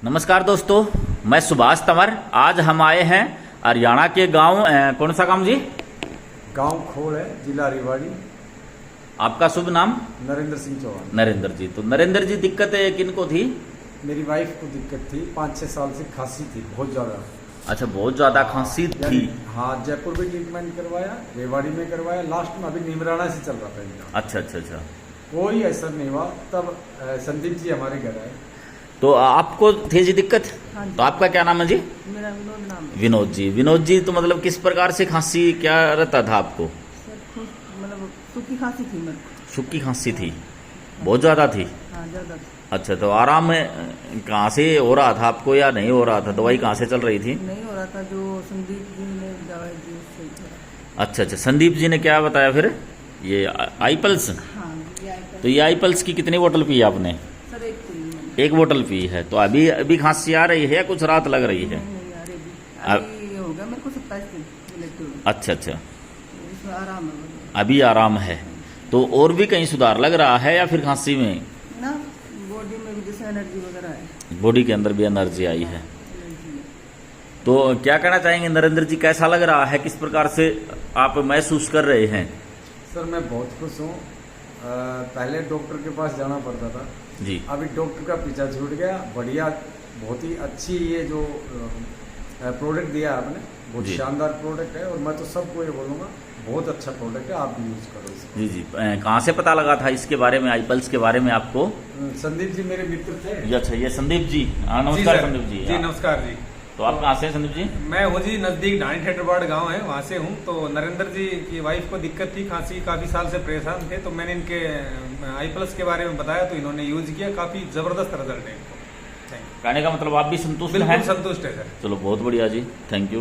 नमस्कार दोस्तों, मैं सुभाष तंवर। आज हम आए हैं हरियाणा के गांव कौन सा गांव जी? गांव खोड़ है, जिला रेवाड़ी। आपका शुभ नाम? नरेंद्र सिंह चौहान। नरेंद्र जी। तो नरेंद्र जी, दिक्कत किनको थी? मेरी वाइफ को दिक्कत थी, 5-6 साल से खांसी थी बहुत ज्यादा। अच्छा, बहुत ज्यादा खांसी थी। हाँ, जयपुर में ट्रीटमेंट करवाया, रेवाड़ी में करवाया, लास्ट में अभी नीमराना से चल रहा था इनका। अच्छा अच्छा अच्छा। कोई असर नहीं हुआ। तब संदीप जी हमारे घर आए। तो आपको थी जी दिक्कत? हाँ जी। तो आपका क्या नाम है जी? मेरा विनोद नाम है। विनोद जी। विनोद जी, तो मतलब किस प्रकार से खांसी क्या रहता था आपको? सर मतलब सूखी खांसी थी मेरे को। सूखी खांसी थी, बहुत ज्यादा थी। हाँ, ज्यादा थी। अच्छा, तो आराम कहाँ से हो रहा था आपको या नहीं हो रहा था? दवाई कहाँ से चल रही थी? नहीं हो रहा था, जो संदीप जी ने दवाई दी उससे थोड़ा। अच्छा अच्छा, संदीप जी ने क्या बताया फिर? ये आई पल्स। हाँ, ये आया तो ये आई पल्स की कितनी बोतल पी आपने? सर एक पी मैंने। एक बोतल पी है। तो अभी अभी खांसी आ रही है या कुछ राहत लग रही है? नहीं आ रही अभी हो गया मेरे को 27 दिन मिले। अच्छा अच्छा, इसमें आराम है अभी आराम है। तो और भी कहीं सुधार लग रहा है या फिर खांसी में? ना, बॉडी में भी जैसे एनर्जी वगैरह है। बॉडी के अंदर भी एनर्जी आई है। एनर्जी है। तो क्या कहना चाहेंगे नरेंद्र जी, कैसा लग रहा है? किस प्रकार से आप महसूस कर रहे हैं? सर मैं बहुत खुश हूँ। पहले डॉक्टर के पास जाना पड़ता था जी। अभी डॉक्टर का पीछा छूट गया। बढ़िया, बहुत ही अच्छी ये जो प्रोडक्ट दिया आपने, बहुत जी। शानदार प्रोडक्ट है। और मैं तो सबको ये बोलूँगा, बहुत अच्छा प्रोडक्ट है, आप भी यूज करो इसको। जी जी। कहाँ से पता लगा था इसके बारे में, आई पल्स के बारे में आपको? संदीप जी मेरे मित्र थे। जी, अच्छा, ये संदीप जी। हाँ, नमस्कार सर। संदीप जी। जी हाँ। नमस्कार जी। तो आप कहाँ से हैं संदीप जी? मैं हूँ जी नज़दीक ढाणी ठेठरबाड़ गांव है, वहाँ से हूँ। तो नरेंद्र जी की वाइफ को दिक्कत थी, खांसी, काफ़ी साल से परेशान थे। तो मैंने इनके आई प्लस के बारे में बताया, तो इन्होंने यूज किया, काफ़ी ज़बरदस्त रिजल्ट है इनको। थैंक कहने का मतलब आप भी संतुष्ट यू। हैं? बिल्कुल संतुष्ट है सर। चलो, बहुत बढ़िया जी, थैंक यू।